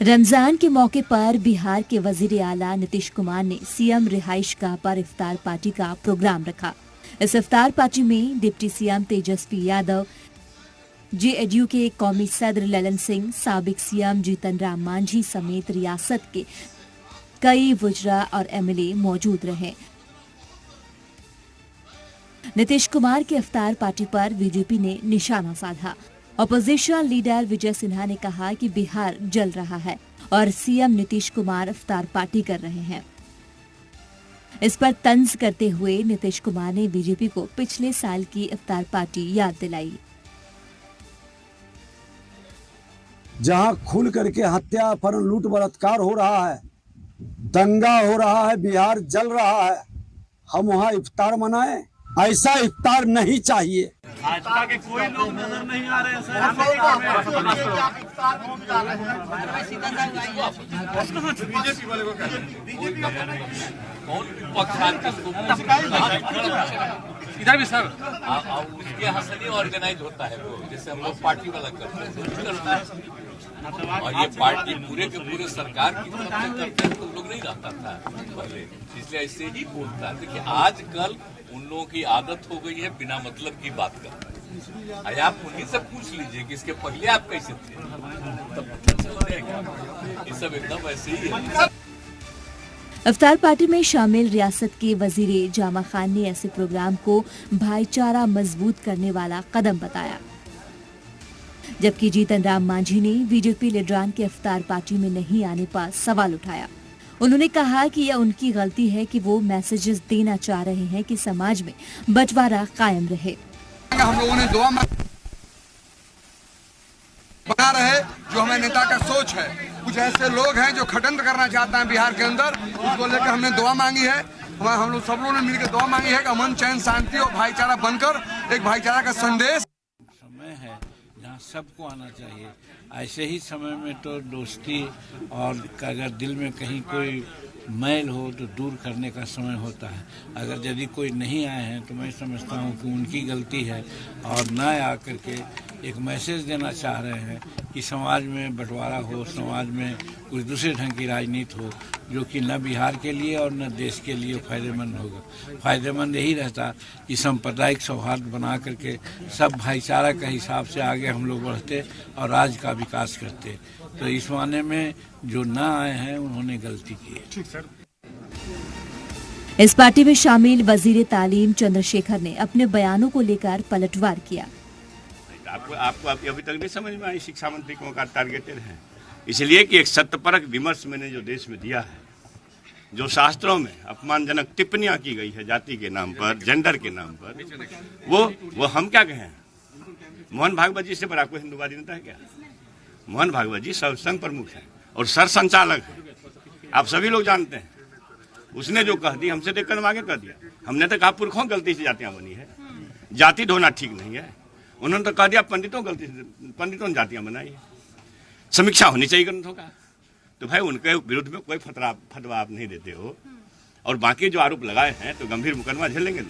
रमजान के मौके पर बिहार के वजीर आला नीतीश कुमार ने सीएम रिहाइश गाह पर इफ्तार पार्टी का प्रोग्राम रखा। इस इफ्तार पार्टी में डिप्टी सीएम तेजस्वी यादव, जेएडयू के कौमी सदर ललन सिंह, साबिक सीएम जीतन राम मांझी समेत रियासत के कई वुजरा और एमएलए मौजूद रहे। नीतीश कुमार के इफ्तार पार्टी पर बीजेपी ने निशाना साधा। अपोजिशन लीडर विजय सिन्हा ने कहा कि बिहार जल रहा है और सीएम नीतीश कुमार इफ्तार पार्टी कर रहे हैं। इस पर तंज करते हुए नीतीश कुमार ने बीजेपी को पिछले साल की इफ्तार पार्टी याद दिलाई, जहां खुल करके हत्या, अपहरण, लूट, बलात्कार हो रहा है, दंगा हो रहा है, बिहार जल रहा है। हम वहां इफ्तार मनाएं? ऐसा इफ्तार नहीं चाहिए। भाजपा के कोई लोग नजर नहीं आ रहे हैं सर। बीजेपी वाले को इधर भी सर उसके यहाँ से नहीं ऑर्गेनाइज होता है वो, जैसे हम लोग पार्टी वाला करते हैं और ये पार्टी पूरे के पूरे सरकार की तरफ से करते हैं तो लोग नहीं रहता था पहले, इसलिए ऐसे ही बोलता है। देखिए आजकल उन लोगों की आदत हो गई है बिना मतलब की बात करना। आप उन्हीं से पूछ लीजिए कि इसके पहले आप कैसे थे, तब चल जाएगा। ये सब एकदम ऐसे ही है। इफ्तार पार्टी में शामिल रियासत के वजीर जामा खान ने ऐसे प्रोग्राम को भाईचारा मजबूत करने वाला कदम बताया, जबकि जीतन राम मांझी ने बीजेपी लीडरान के इफ्तार पार्टी में नहीं आने पर सवाल उठाया। उन्होंने कहा कि यह उनकी गलती है कि वो मैसेजेस देना चाह रहे हैं कि समाज में बंटवारा कायम रहे। हम लोगों ने दुआ बना रहे, जो हमारे नेता का सोच है। कुछ ऐसे लोग हैं जो षड्यंत्र करना चाहते हैं बिहार के अंदर, उसको लेकर हमने दुआ मांगी है। हम लोग सब लोगों ने मिलकर दुआ मांगी है कि अमन, चैन, शांति और भाईचारा बनकर एक भाईचारा का संदेश। समय है जहाँ सबको आना चाहिए। ऐसे ही समय में तो दोस्ती और अगर दिल में कहीं कोई मैल हो तो दूर करने का समय होता है। अगर यदि कोई नहीं आए हैं तो मैं समझता हूँ कि उनकी गलती है और न आकर के एक मैसेज देना चाह रहे हैं कि समाज में बंटवारा हो, समाज में कुछ दूसरे ढंग की राजनीति हो, जो कि न बिहार के लिए और न देश के लिए फायदेमंद होगा। फायदेमंद यही रहता कि सांप्रदायिक सौहार्द बना करके सब भाईचारा के हिसाब से आगे हम लोग बढ़ते और राज्य का विकास करते। तो इस माने में जो न आए हैं उन्होंने गलती की है। इस पार्टी में शामिल वजीर तालीम चंद्रशेखर ने अपने बयानों को लेकर पलटवार किया। आपको अभी तक नहीं समझ में आई शिक्षा मंत्री को का टारगेटेड है, इसलिए कि एक सत्यपरक विमर्श मैंने जो देश में दिया है, जो शास्त्रों में अपमानजनक टिप्पणियां की गई है जाति के नाम पर, जेंडर के नाम पर, वो हम क्या कहें। मोहन भागवत जी से बड़ा कोई हिंदूवादी नेता है क्या? मोहन भागवत जी संघ प्रमुख हैं और सर संचालक हैं, आप सभी लोग जानते हैं। उसने जो कह दी हमसे देख कर आगे कर दिया। हमने तो कहा पुरखों गलती से जातियां बनी है, जाति ढोना ठीक नहीं है। उन्होंने तो कह दिया पंडितों ने जातियां बनाई है, समीक्षा होनी चाहिए ग्रंथों का। तो भाई उनके विरुद्ध में कोई फतवा आप नहीं देते हो और बाकी जो आरोप लगाए हैं तो गंभीर मुकदमा झेलेंगे।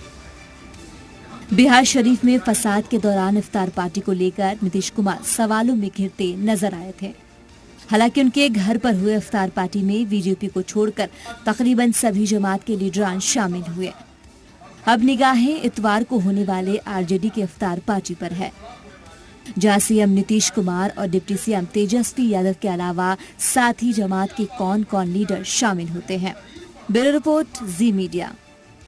बिहार शरीफ में फसाद के दौरान इफ्तार पार्टी को लेकर नीतीश कुमार सवालों में घिरते नजर आए थे। हालांकि उनके घर पर हुए इफ्तार पार्टी में बीजेपी को छोड़कर तकरीबन सभी जमात के लीडरान शामिल हुए। अब निगाहें इतवार को होने वाले आरजेडी के इफ्तार पार्टी पर है, जहां सीएम नीतीश कुमार और डिप्टी सीएम तेजस्वी यादव के अलावा साथी जमात के कौन कौन लीडर शामिल होते हैं। ब्यूरो रिपोर्ट, जी मीडिया।